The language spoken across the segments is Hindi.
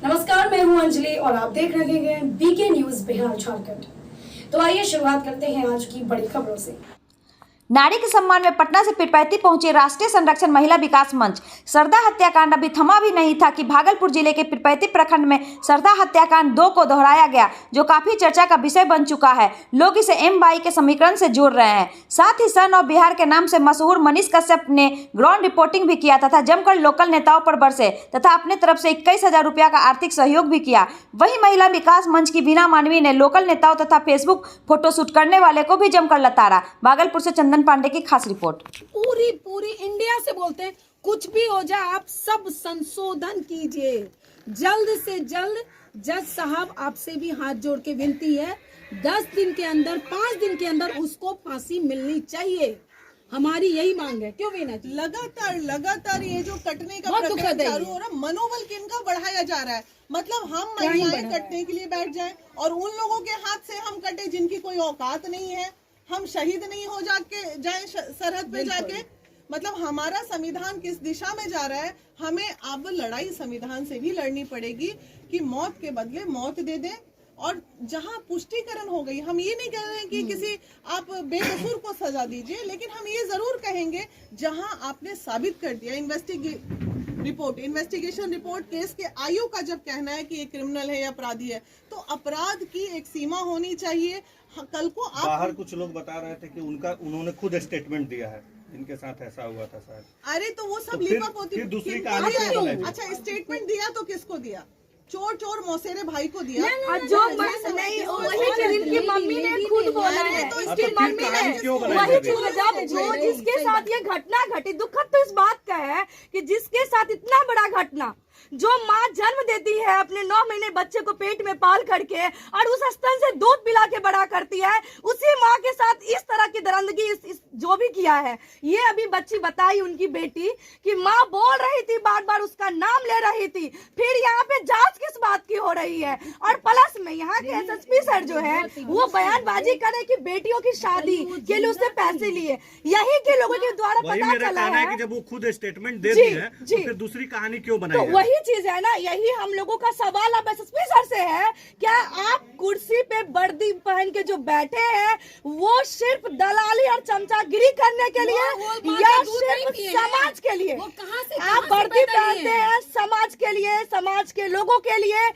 नमस्कार, मैं हूं अंजलि और आप देख रहे हैं बीके न्यूज बिहार झारखंड। तो आइए शुरुआत करते हैं आज की बड़ी खबरों से। नारी के सम्मान में पटना से पीरपैंती पहुंचे राष्ट्रीय संरक्षण महिला विकास मंच। सरदा हत्याकांड अभी थमा भी नहीं था कि भागलपुर जिले के पीरपैंती प्रखंड में सरदा हत्याकांड 2 को दोहराया गया, जो काफी चर्चा का विषय बन चुका है। लोग इसे M22 के समीकरण से जोड़ रहे हैं। साथ ही सन ऑफ बिहार के नाम से मशहूर मनीष कश्यप ने ग्राउंड रिपोर्टिंग भी किया तथा जमकर लोकल नेताओं पर बरसे तथा अपने तरफ से 21,000 रुपया का आर्थिक सहयोग भी किया। वहीं महिला विकास मंच की बीना मानवी ने लोकल नेताओं तथा फेसबुक फोटोशूट करने वाले को भी जमकर लताड़ा। भागलपुर से चंदन पांडे की खास रिपोर्ट। पूरी इंडिया से बोलते हैं, कुछ भी हो जाए आप सब संशोधन कीजिए जल्द से जल्द। जज साहब आपसे भी हाथ जोड़ के विनती है, 10 दिन के अंदर 5 दिन के अंदर उसको फांसी मिलनी चाहिए। हमारी यही मांग है। क्यों वीना जी? लगातार ये जो कटने का प्रकरण चालू हो रहा है, मनोबल किनका बढ़ाया जा रहा है। मतलब हम महिलाएं कटने के लिए बैठ जाएं और उन लोगों के हाथ से हम कटे जिनकी कोई औकात नहीं है। हम शहीद नहीं हो जाए सरहद पे जाके। मतलब हमारा संविधान किस दिशा में जा रहा है। हमें अब लड़ाई संविधान से भी लड़नी पड़ेगी कि मौत के बदले मौत दे दें। और जहां पुष्टिकरण हो गई, हम ये नहीं कह रहे हैं कि किसी आप बेकसूर को सजा दीजिए, लेकिन हम ये जरूर कहेंगे जहां आपने साबित कर दिया इन्वेस्टिगेशन रिपोर्ट केस के आयु का जब कहना है कि ये क्रिमिनल है या अपराधी है, तो अपराध की एक सीमा होनी चाहिए। कल को आप बाहर कुछ लोग बता रहे थे कि उन्होंने खुद स्टेटमेंट दिया है, इनके साथ ऐसा हुआ था सर। अरे तो वो सब लिपअप होती है। दूसरी कहानी। अच्छा, स्टेटमेंट दिया तो किसको दिया? चोर मौसेरे भाई को दिया। जो नहीं, वही चीज इनकी मम्मी ने खुद बोला है। तो इसकी मम्मी ने वही चीज, जब जो जिसके साथ ये घटना घटी, दुखद तो इस बात का है कि जिसके साथ इतना बड़ा घटना, जो माँ जन्म देती है अपने 9 महीने बच्चे को पेट में पाल करके और उस स्तन से दूध पिला के बड़ा करती है, उसी माँ के साथ इस तरह की दरिंदगी इस जो भी किया है। ये अभी बच्ची बताई उनकी बेटी कि माँ बोल रही थी, बार बार उसका नाम ले रही थी। फिर यहाँ पे जांच किस बात की हो रही है? और प्लस में यहाँ के SSP सर जो है वो बयानबाजी करे कि बेटियों की शादी के लिए उससे पैसे लिए। यही के लोगों के द्वारा पता चला है कि जब वो खुद स्टेटमेंट दे दी है तो फिर दूसरी कहानी क्यों बनाई? वही चीज है ना, यही हम लोगों का सवाल अब SSP सर से है। क्या आप कुर्सी पे वर्दी पहन के जो बैठे हैं वो सिर्फ दलाली और चमचागिरी करने के लिए या सिर्फ समाज के लिए? आप वर्दी पहनते हैं समाज के लिए, समाज के लोगों के लिए,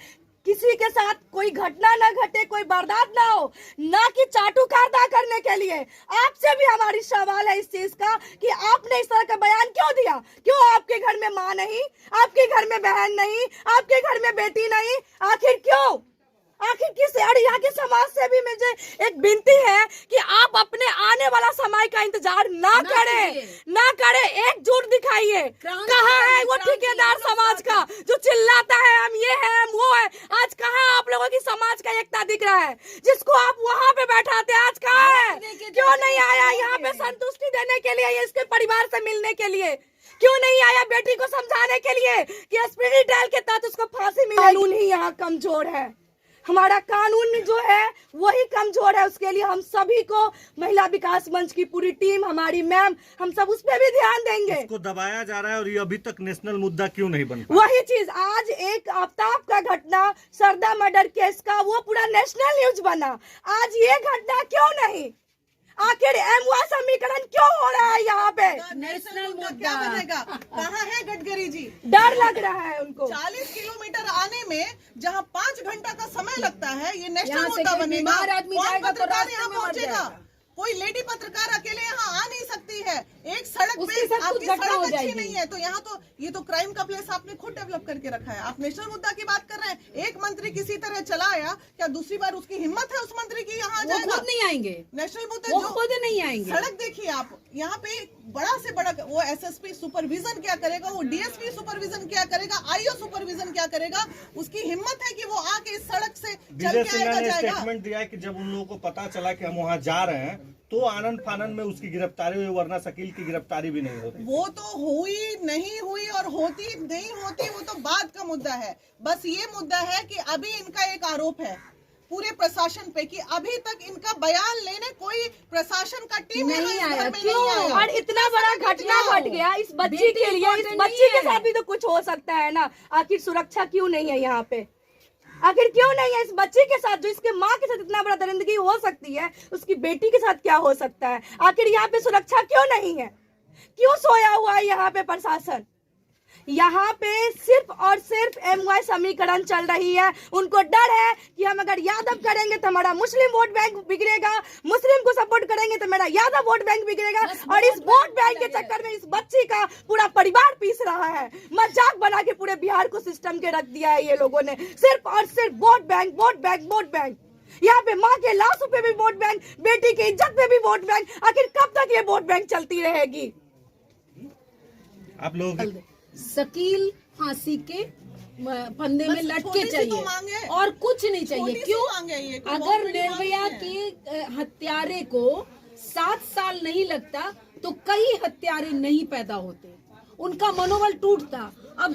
किसी के साथ कोई घटना न घटे, कोई बर्दाश्त ना हो, ना कि चाटुकारिता करने के लिए। आपसे भी हमारी सवाल है इस चीज का कि आपने इस तरह का बयान क्यों दिया? क्यों आपके घर में माँ नहीं, आपके घर में बहन नहीं, आपके घर में बेटी नहीं? आखिर क्यों? आखिर किस? और यहाँ के समाज से भी मुझे एक विनती है कि आप अपने आने वाला समय का इंतजार ना करें, एकजुट दिखाइए। कहाँ है वो ठेकेदार समाज का जो चिल्लाता है हम ये है हम वो है? आज कहाँ आप लोगों की समाज का एकता दिख रहा है जिसको आप वहाँ पे बैठाते हैं? आज कहाँ है? क्यों नहीं आया यहाँ पे संतुष्टि देने के लिए, इसके परिवार से मिलने के लिए? क्यों नहीं आया बेटी को समझाने के लिए कि स्पीडी ट्रायल के तहत उसको फांसी मिले? कानून ही यहाँ कमजोर है, हमारा कानून जो है वही कमजोर है। उसके लिए हम सभी को, महिला विकास मंच की पूरी टीम, हमारी मैम, हम सब उस पर भी ध्यान देंगे। इसको दबाया जा रहा है और ये अभी तक नेशनल मुद्दा क्यों नहीं बन पाया? वही चीज, आज एक आफ्ताब का घटना, सरदा मर्डर केस का, वो पूरा नेशनल न्यूज बना। आज ये घटना क्यों नहीं? आखिर M1 समीकरण क्यों हो रहा है यहाँ पे? नेशनल मुद्दा बनेगा। कहाँ है गडकरी जी? डर लग रहा है उनको। 40 किलोमीटर आने में जहाँ 5 घंटा का समय लगता है, ये नेशनल मुद्दा बनेगा। कौन पत्रकार यहाँ पहुँचेगा? कोई लेडी पत्रकार अकेले यहाँ आ नहीं सकती है। एक सड़क पे आपकी सड़क अच्छी नहीं है तो यहाँ तो ये तो क्राइम का प्लेस आपने खुद डेवलप करके रखा है। आप नेशनल मुद्दा की बात कर रहे हैं। एक मंत्री किसी तरह चला आया, क्या दूसरी बार उसकी हिम्मत है उस मंत्री की यहाँ जाएगा? खुद नहीं आएंगे नेशनल मुद्दा, वो खुद नहीं आएंगे। सड़क देखिए आप, यहाँ पे बड़ा से बड़ा वो SSP सुपरविजन क्या करेगा, वो DSP सुपरविजन क्या करेगा, IO सुपरविजन क्या करेगा? उसकी हिम्मत है कि वो आके इस सड़क से चल के आएगा जाएगा? स्टेटमेंट दिया है कि जब उन लोगों को पता चला कि हम वहाँ जा रहे हैं तो आनंद फानंद में उसकी गिरफ्तारी हुई, वरना शकील की गिरफ्तारी भी नहीं होती। वो तो हुई नहीं हुई और होती नहीं होती, वो तो बात का मुद्दा है। बस ये मुद्दा है कि अभी इनका एक आरोप है पूरे प्रशासन पे कि अभी तक इनका बयान लेने कोई प्रशासन का टीम नहीं यहाँ इस आया घर में क्यों? नहीं आया। और इतना बड़ा घटना घट गया इस बच्ची के लिए, इस बच्ची के साथ भी तो कुछ हो सकता है ना। आखिर सुरक्षा क्यों नहीं है यहाँ पे? आखिर क्यों नहीं है इस बच्ची के साथ? जो इसके माँ के साथ इतना बड़ा दरिंदगी हो सकती है, उसकी बेटी के साथ क्या हो सकता है? आखिर यहाँ पे सुरक्षा क्यों नहीं है? क्यों सोया हुआ है यहाँ पे प्रशासन? यहाँ पे सिर्फ और सिर्फ MY समीकरण चल रही है। उनको डर है कि हम अगर यादव करेंगे तो हमारा मुस्लिम वोट बैंक बिगड़ेगा, मुस्लिम को सपोर्ट करेंगे तो मेरा यादव वोट बैंक बिगड़ेगा, और इस वोट बैंक के चक्कर में इस बच्ची का पूरा परिवार पीस रहा है। मजाक बना के पूरे बिहार को सिस्टम के रख दिया है ये लोगों ने। सिर्फ और सिर्फ vote bank, vote bank, vote bank. यहाँ पे माँ के लाशों पे भी वोट बैंक, बेटी की इज्जत पे भी वोट बैंक। आखिर कब तक ये वोट बैंक चलती रहेगी? आप लोग शकील फांसी के फंदे में बस लटके छोटी सी चाहिए तो मांगे। और कुछ नहीं चाहिए। छोटी सी क्यों? मांगे ये, कोई अगर बहुत बड़ी मांग निर्भया नहीं है। के हत्यारे को 7 साल नहीं लगता तो कई हत्यारे नहीं पैदा होते, उनका मनोबल टूटता। अब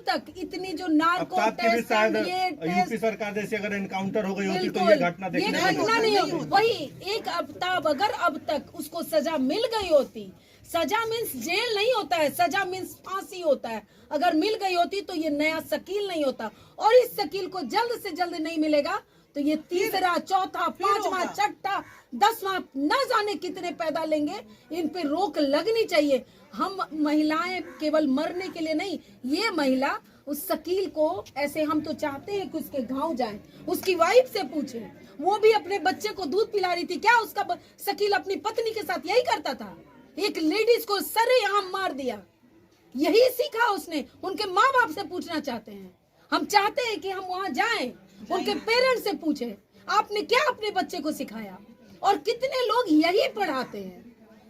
तक इतनी जो नार्को अब की भी टेस्ट शायद and ये यूपी टेस्ट, सरकार जैसे अगर एनकाउंटर हो गई होती तो बिल्कुल, ये घटना ये देखने को घटना मिलती। नहीं होती। वही एक अफ्ताब अगर अब तक उसको सजा मिल गई होती, सजा मीन्स जेल नहीं होता है, सजा मीन्स फांसी होता है। अगर मिल गई होती तो ये नया शकील नहीं होता, और इस शकील को जल्द से जल्द नहीं मिलेगा तो ये तीसरा, चौथा, पांचवा, छठा, 10वां न जाने कितने पैदा लेंगे। इन पे रोक लगनी चाहिए। हम महिलाएं केवल मरने के लिए नहीं, ये महिला उस शकील को ऐसे, हम तो चाहते हैं कि उसके गांव जाए, उसकी वाइफ से पूछे, वो भी अपने बच्चे को दूध पिला रही थी क्या? उसका शकील अपनी पत्नी के साथ यही करता था? एक लेडीज को सरेआम मार दिया, यही सीखा उसने। उनके माँ बाप से पूछना चाहते हैं। हम चाहते हैं कि हम वहां जाएं, उनके पेरेंट्स से पूछें, आपने क्या अपने बच्चे को सिखाया? और कितने लोग यही पढ़ाते हैं,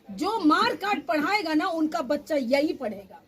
जो मार काट पढ़ाएगा ना उनका बच्चा यही पढ़ेगा।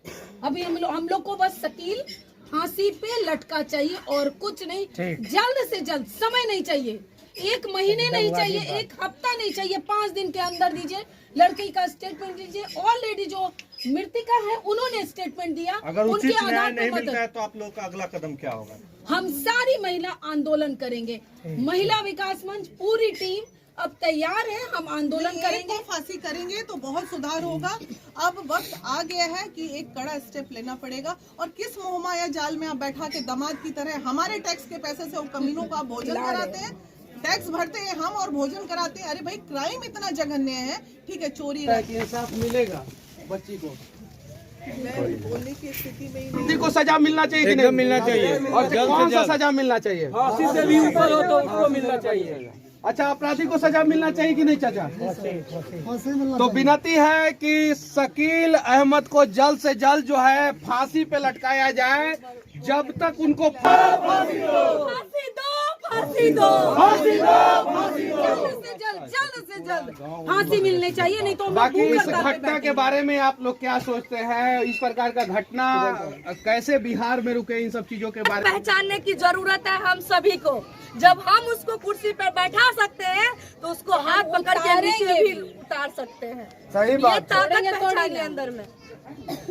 अभी हम लोग को बस शकील फांसी पे लटका चाहिए और कुछ नहीं। जल्द से जल्द, समय नहीं चाहिए, 1 महीने नहीं चाहिए, 1 हफ्ता नहीं चाहिए, 5 दिन के अंदर दीजिए। लड़की का स्टेटमेंट दीजिए। ऑलरेडी जो मृतिका है उन्होंने स्टेटमेंट दिया। अगर उचित उनके न्याय आधार नहीं पर मिलता है तो आप लोग का अगला कदम क्या होगा? हम सारी महिला आंदोलन करेंगे। महिला विकास मंच पूरी टीम अब तैयार है, हम आंदोलन एक करेंगे। को फांसी करेंगे तो बहुत सुधार होगा। अब वक्त आ गया है कि एक कड़ा स्टेप लेना पड़ेगा। और किस मोहमाया जाल में आप बैठा के दामाद की तरह हमारे टैक्स के पैसे से उन कमीनों को आप भोजन कराते हैं, टैक्स भरते हैं हम और भोजन कराते हैं। अरे भाई, क्राइम इतना जघन्य है, ठीक है चोरी इंसाफ मिलेगा बच्ची को, बोलने की स्थिति में ही नहीं। बच्ची को सजा मिलना चाहिए कि नहीं मिलना चाहिए? और कौन सा सजा मिलना चाहिए? फांसी से भी ऊपर हो तो उसको मिलना चाहिए। अच्छा, अपराधी को सजा मिलना चाहिए कि नहीं चाचा? तो विनती है कि शकील अहमद को जल्द से जल्द जो है फांसी पे लटकाया जाए, जब तक उनको फांसी दो, जल्द से जल्द फांसी मिलने चाहिए, नहीं तो हम लोग बाकी भूख इस हड़ताल पे घटना के बैठेंगे। बारे में आप लोग क्या सोचते हैं? इस प्रकार का घटना कैसे बिहार में रुके, इन सब चीजों के बारे में पहचानने की जरूरत है हम सभी को। जब हम उसको कुर्सी पर बैठा सकते हैं तो उसको हाथ पकड़ के नीचे भी उतार सकते हैं। सही बात ये ताकत तोड़ेंगे, पहचानिए अंदर में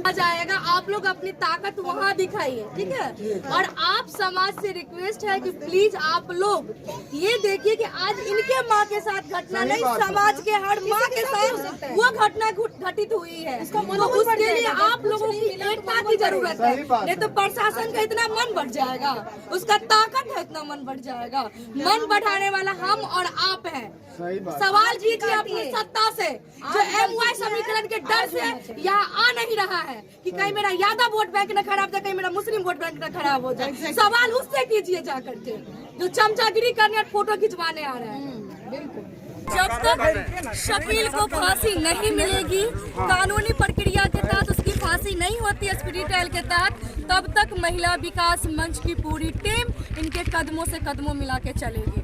आ जाएगा। आप लोग अपनी ताकत वहाँ दिखाइए, ठीक है? और आप समाज से रिक्वेस्ट है कि प्लीज आप लोग ये देखिए कि आज इनके माँ के साथ घटना नहीं, समाज के हर माँ के साथ वो घटना घटित हुई है। तो उसके लिए आप लोगों की एकता की जरूरत है। नहीं तो प्रशासन का इतना मन बढ़ जाएगा, उसका ताकत है, इतना मन बढ़ जाएगा। मन बढ़ाने वाला हम और आप हैं। सवाल कीजिए अपनी सत्ता से, जो MY समीकरण के डर से यहाँ आ नहीं रहा है कि कहीं मेरा यादव वोट बैंक न खराब जाए, कहीं मेरा मुस्लिम वोट बैंक न खराब हो जाए। सवाल उससे कीजिए जाकर के, जो चमचागिरी करने और फोटो खिंचवाने आ रहा है। जब तक शकील को फांसी नहीं मिलेगी, कानूनी प्रक्रिया के तहत उसकी फांसी नहीं होती एसपीडी ट्रायल के तहत, तब तक महिला विकास मंच की पूरी टीम इनके कदमों से कदमों मिला के चलेगी।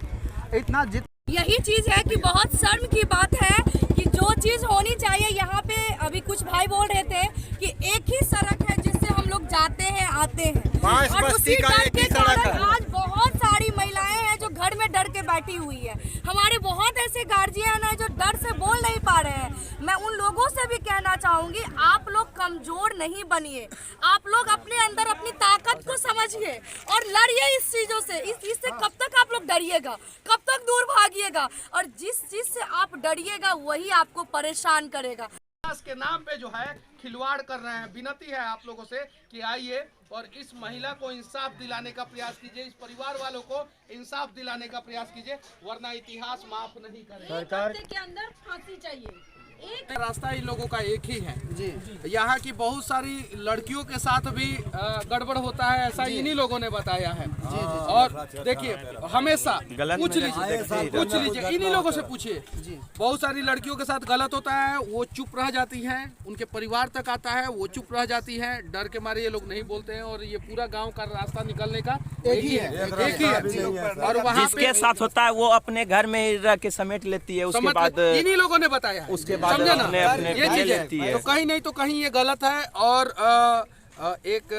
यही चीज है कि बहुत शर्म की बात है कि जो चीज होनी चाहिए यहाँ पे, अभी कुछ भाई बोल रहे थे कि एक ही सड़क है जिससे हम लोग जाते हैं आते हैं, और उसी डर के कारण आज बहुत सारी महिलाएं हैं जो घर में डर के बैठी हुई है। हमारे बहुत ऐसे गार्जियन हैं जो डर से बोल नहीं पा रहे हैं। मैं उन लोगों से भी कहना चाहूंगी, आप लोग कमजोर नहीं बनिए, आप लोग अपने अंदर अपनी ताकत को समझिए और लड़िए इस चीजों से। इससे कब तक आप लोग डरिएगा, कब तक दूर भागिएगा? और जिस चीज से आप डरिएगा वही आपको परेशान करेगा। विकास के नाम पे जो है खिलवाड़ कर रहे हैं। विनती है आप लोगों से कि आइए और इस महिला को इंसाफ दिलाने का प्रयास कीजिए, इस परिवार वालों को इंसाफ दिलाने का प्रयास कीजिए, वरना इतिहास माफ नहीं करेगा। सरकार के अंदर फांसी चाहिए। रास्ता इन लोगों का एक ही है जी। यहाँ की बहुत सारी लड़कियों के साथ भी गड़बड़ होता है, ऐसा इन्हीं लोगों ने बताया है। और देखिए हमेशा पूछ लीजिए इन्हीं लोगों से पूछिए, बहुत सारी लड़कियों के साथ गलत होता है, वो चुप रह जाती हैं, उनके परिवार तक आता है, वो चुप रह जाती हैं, डर के मारे ये लोग नहीं बोलते हैं। और ये पूरा गाँव का रास्ता निकलने का एक ही है। और वहाँ जिसके साथ होता है वो अपने घर में ही रह के समेट लेती है, उसके बाद इन्हीं लोगों ने बताया, उसके बाद समझे ना, ये चीज है। तो कहीं नहीं तो कहीं ये गलत है। और एक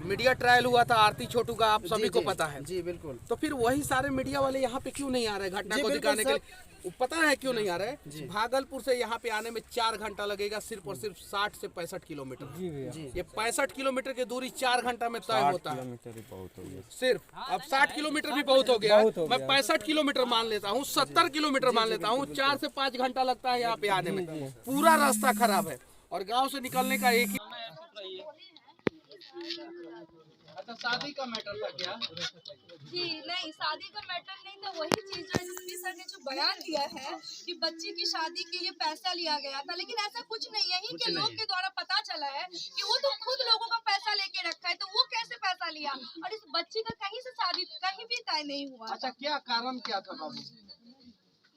मीडिया ट्रायल हुआ था आरती छोटू का, आप सभी को पता है जी। बिल्कुल। तो फिर वही सारे मीडिया वाले यहाँ पे क्यों नहीं आ रहे घटना को दिखाने के लिए? पता है क्यों नहीं आ रहे? भागलपुर से यहाँ पे आने में 4 घंटा लगेगा, सिर्फ और सिर्फ 60 से 65 किलोमीटर। ये 65 किलोमीटर की दूरी 4 घंटा में तय होता है सिर्फ। अब 60 किलोमीटर भी बहुत हो गया, मैं 65 किलोमीटर मान लेता हूँ, 70 किलोमीटर मान लेता हूँ, 4 से 5 घंटा लगता है यहाँ पे आने में। पूरा रास्ता खराब है और गाँव से निकलने का एक ही। अच्छा, शादी का मैटर था क्या? जी नहीं, शादी का मैटर नहीं था। वही चीज जो एसपी सर ने जो बयान दिया है कि बच्ची की शादी के लिए पैसा लिया गया था, लेकिन ऐसा कुछ नहीं है। यहीं के लोग के द्वारा पता चला है कि वो तो खुद लोगों का पैसा लेके रखा है, तो वो कैसे पैसा लिया? और इस बच्ची का कहीं से शादी कहीं भी तय नहीं हुआ। अच्छा, क्या कारण क्या था बाबू?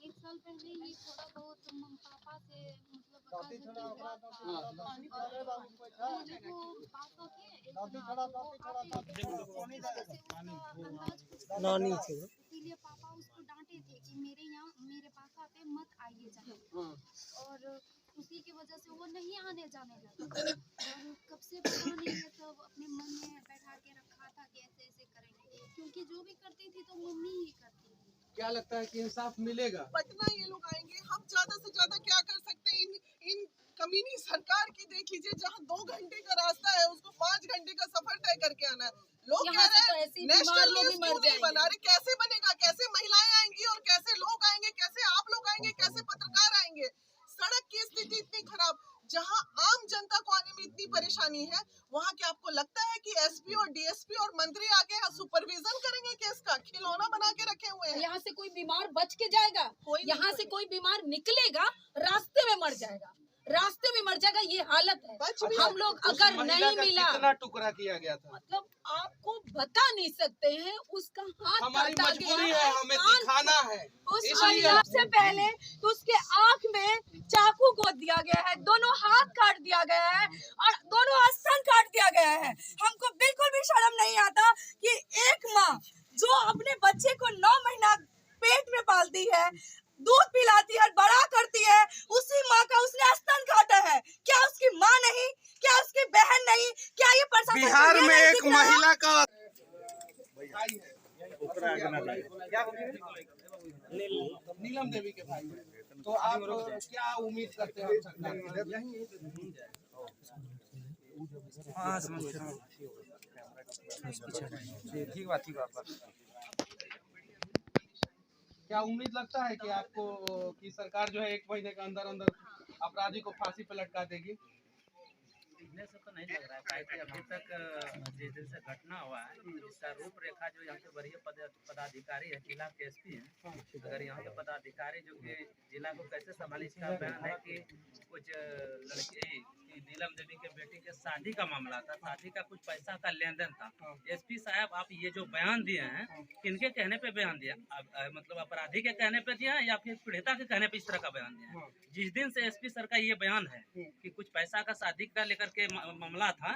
1 साल पहले ही थोड़ा बहुत पापा से मतलब इसीलिए पापा उसको डांटे थे कि मेरे यहाँ मेरे पास आते मत आइए जाए, और उसी की वजह से वो नहीं आने जाने लगा। और कब से पता नहीं है, सब अपने मन में बैठा के रखा था कि ऐसे ऐसे करेंगे, क्योंकि जो भी करती थी तो मम्मी ही करती थी। क्या लगता है कि इंसाफ मिलेगा? पटना ये लोग आएंगे, हम ज्यादा से ज्यादा क्या कर सकते हैं? इन कमीनी सरकार की देख लीजिए, जहाँ 2 घंटे का रास्ता है उसको 5 घंटे का सफर तय करके आना है। लोग कह रहे हैं नेशनल न्यूज़ क्यों नहीं बना रहे? कैसे बनेगा? कैसे महिलाएं आएंगी और कैसे लोग आएंगे? कैसे आप लोग आएंगे? कैसे पत्रकार आएंगे? सड़क की स्थिति इतनी खराब, जहां आम जनता को आने में इतनी परेशानी है, वहां क्या आपको लगता है कि एसपी और डीएसपी और मंत्री आके सुपरविजन करेंगे केस का? खिलौना बना के रखे हुए हैं। यहाँ से कोई बीमार बच के जाएगा? यहाँ से कोई बीमार निकलेगा, रास्ते में मर जाएगा, रास्ते में मर जाएगा। ये हालत है। हम लोग अगर नहीं मिला, कितना टुकड़ा किया गया था? मतलब आपको बता नहीं सकते हैं। उसका हाथ हमारी काटा मजबूरी गया है, हमें दिखाना है। उस महिला से पहले तो उसके आंख में चाकू गोद दिया गया है, दोनों हाथ काट दिया गया है और दोनों स्तन काट दिया गया है। हमको बिल्कुल भी शर्म नहीं आता कि एक माँ जो अपने बच्चे को 9 महीना पेट में पालती है, दूध पिलाती है, बड़ा करती है, उसी माँ का उसने स्तन काटा है। क्या उसकी माँ नहीं? क्या उसकी बहन नहीं? क्या ये प्रशासन बिहार में एक महिला का नीलम देवी के भाई, तो आप क्या उम्मीद करते हैं? ठीक बात। क्या उम्मीद लगता है कि आपको कि सरकार जो है 1 महीने के अंदर अंदर अपराधी को फांसी पे लटका देगी? इतने से तो नहीं लग रहा है, क्योंकि अभी तक जिस दिन से घटना हुआ है इसका रूपरेखा जो यहाँ के वरीय पदाधिकारी है, जिला के एसपी हैं, अगर यहाँ के पदाधिकारी जो कि जिला को कैसे संभाले, इसका बयान है कि कुछ लड़की की नीलम देवी के बेटी के शादी का मामला था, शादी का कुछ पैसा का लेन देन था। एसपी साहब, आप ये जो बयान दिए हैं किनके कहने पे बयान दिया? मतलब अपराधी के कहने पे दिया या फिर पीड़िता के कहने पे इस तरह का बयान दिया? जिस दिन से एसपी सर का ये बयान है कि कुछ पैसा का शादी का लेकर के मामला था,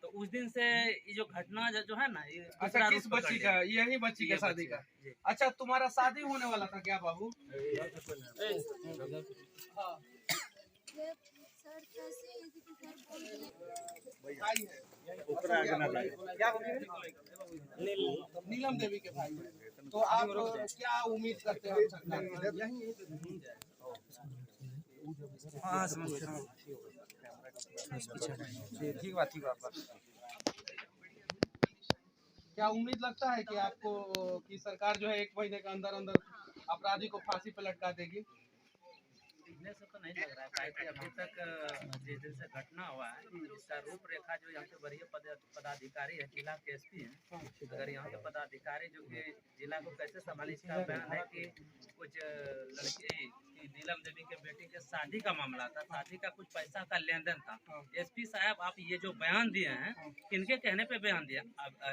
तो उस दिन से ये जो घटना जो है ना, ये अच्छा, किस बच्ची का? यही बच्ची का शादी का? अच्छा, तुम्हारा शादी होने वाला था क्या बाबू? नीलम देवी के भाई, तो आप क्या उम्मीद करते हैं? ठीक बात। क्या उम्मीद लगता है कि आपको कि सरकार जो है 1 महीने के अंदर अंदर अपराधी को फांसी पर लटका देगी? इतने से तो नहीं लग रहा है, काहे कि अभी तक जिस दिन से घटना हुआ है इसका रूपरेखा जो यहाँ के वरीय पदाधिकारी है, जिला के एसपी हैं, अगर यहाँ के पदाधिकारी जो कि जिला को कैसे संभाले, इसका बयान है कि कुछ लड़की की नीलम देवी के बेटी के शादी का मामला था, शादी का कुछ पैसा का लेन देन था। एसपी साहब आप ये जो बयान दिए हैं किनके कहने पे बयान दिया,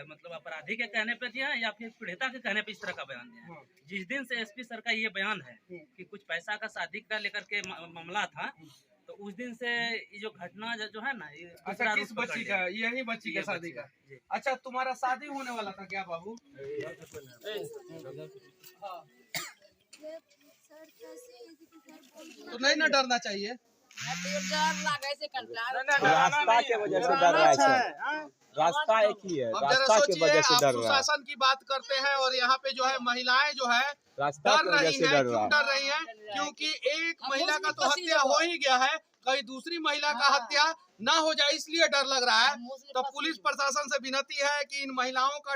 मतलब अपराधी के कहने पे दिया है या फिर पीड़िता के कहने पे इस तरह का बयान दिया है? जिस दिन से एसपी सर का ये बयान है कि कुछ पैसा का शादी का लेकर के मामला था, तो उस दिन से ये जो घटना जो है ना, ये अच्छा किस बच्ची का? यही बच्ची का शादी का? अच्छा तुम्हारा शादी होने वाला था क्या बाबू? तो नहीं ना डरना चाहिए। रास्ता के वजह से डर रहा है सर, रास्ता एक ही है, रास्ता की वजह से डर रहा है। सुशासन की बात करते हैं और यहाँ पे जो है महिलाएं जो है रास्ता की वजह से डर रहा है। डर रही हैं क्योंकि एक महिला का तो हत्या हो ही गया है, कहीं दूसरी महिला का हत्या ना हो जाए इसलिए डर लग रहा है। तो पुलिस प्रशासन से विनती है कि इन महिलाओं का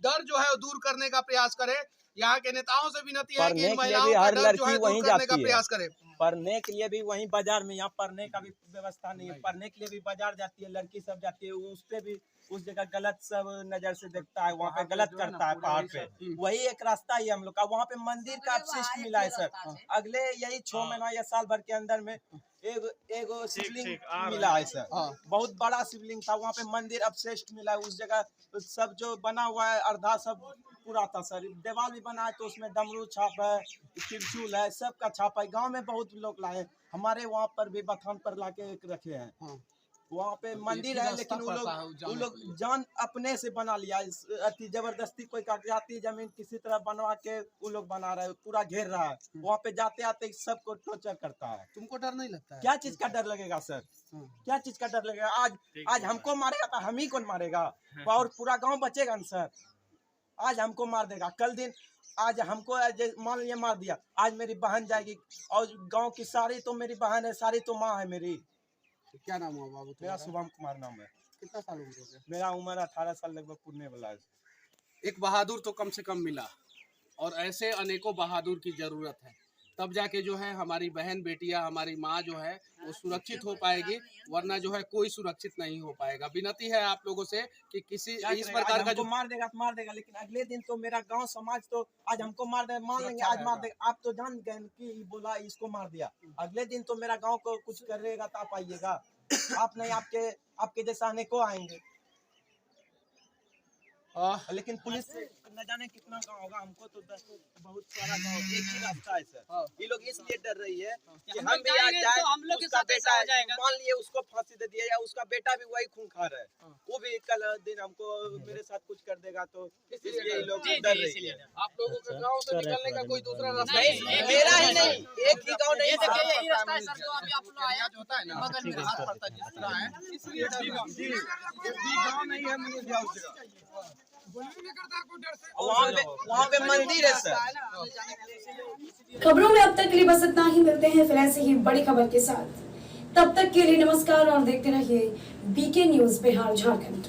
डर जो है दूर करने का प्रयास करे। यहाँ के नेताओं से विनती है कि इन महिलाओं का डर जो है दूर करने का प्रयास करे। पढ़ने के लिए भी वहीं बाजार में, यहाँ पढ़ने का भी व्यवस्था नहीं है, पढ़ने के लिए भी बाजार जाती है, लड़की सब जाती है, उस पे भी उस जगह गलत सब नजर से देखता है, वहाँ पे गलत करता है पहाड़ पे। वही एक रास्ता ही हम लोग का, वहाँ पे मंदिर का अपशिष्ट मिला है सर, अगले यही 6 महीना या साल भर के अंदर में एगो शिवलिंग मिला है सर, बहुत बड़ा शिवलिंग था, वहाँ पे मंदिर अपशिष्ट मिला है। उस जगह सब जो बना हुआ है अर्धा सब पूरा था सर, दीवार भी बना है तो उसमें डमरू छाप है, त्रिशूल है, सबका छाप है। गांव में बहुत लोग लाए, हमारे वहाँ पर भी बथान पर लाके रखे हैं। वहाँ पे मंदिर है लेकिन वो लोग जान अपने से बना लिया, अति जबरदस्ती कोई कागजाती जमीन किसी तरह बनवा के वो लोग बना रहे, पूरा घेर रहा है। वहाँ पे जाते आते सबको टॉर्चर करता है। तुमको डर नहीं लगता है? क्या चीज का डर लगेगा सर, क्या चीज का डर लगेगा? आज हमको मारेगा तो हम ही कौन मारेगा, और पूरा गाँव बचेगा न सर। आज हमको मार देगा, कल दिन आज हमको मान लिया मार दिया, आज मेरी बहन जाएगी और गांव की सारी तो मेरी बहन है, सारी तो माँ है मेरी। क्या नाम हुआ बाबू? मेरा शुभम कुमार नाम है। कितना साल उम्र हो गया? मेरा उम्र 18 साल लगभग पूरने वाला है। एक बहादुर तो कम से कम मिला और ऐसे अनेकों बहादुर की जरूरत है, तब जाके जो है हमारी बहन बेटियां, हमारी माँ जो है वो सुरक्षित हो पाएगी, वरना जो है कोई सुरक्षित नहीं हो पाएगा। विनती है आप लोगों से कि किसी इस प्रकार का जो मार देगा तो मार देगा, लेकिन अगले दिन तो मेरा गांव समाज तो आज हमको मार दे, मान लेंगे आज मार देगा। आप तो जान गए कि बोला इसको मार दिया, अगले दिन तो मेरा गांव को कुछ करेगा तो आप आइएगा, आप नहीं आपके जैसा अनेकों आएंगे। लेकिन पुलिस से न जाने कितना गाँव होगा, हमको तो बहुत सारा गाँव एक ही रास्ता है सर। ये लोग इसलिए डर रही है कि हम भी आज जाए तो हम लोग के साथ ऐसा हो जाएगा। मान लिए उसको फांसी दे दिया या उसका बेटा भी वही खूंखार है, वो भी कल दिन हमको मेरे साथ कुछ कर देगा, तो इसलिए लोग डर रही है। आप लोगों के गाँव से निकलने का कोई दूसरा रास्ता मेरा ही नहीं, एक ही गाँव नहीं, यही रास्ता है सर जो अभी आप लोग आया जो होता है ना बगल में हाथ पड़ता है जिस तरह है, इसलिए गाँव नहीं है मुझे जाओ वहाँ पे मंदिर है सर। खबरों में अब तक के लिए बस इतना ही, मिलते हैं फिर ऐसे ही बड़ी खबर के साथ। तब तक के लिए नमस्कार और देखते रहिए बीके न्यूज बिहार झारखंड।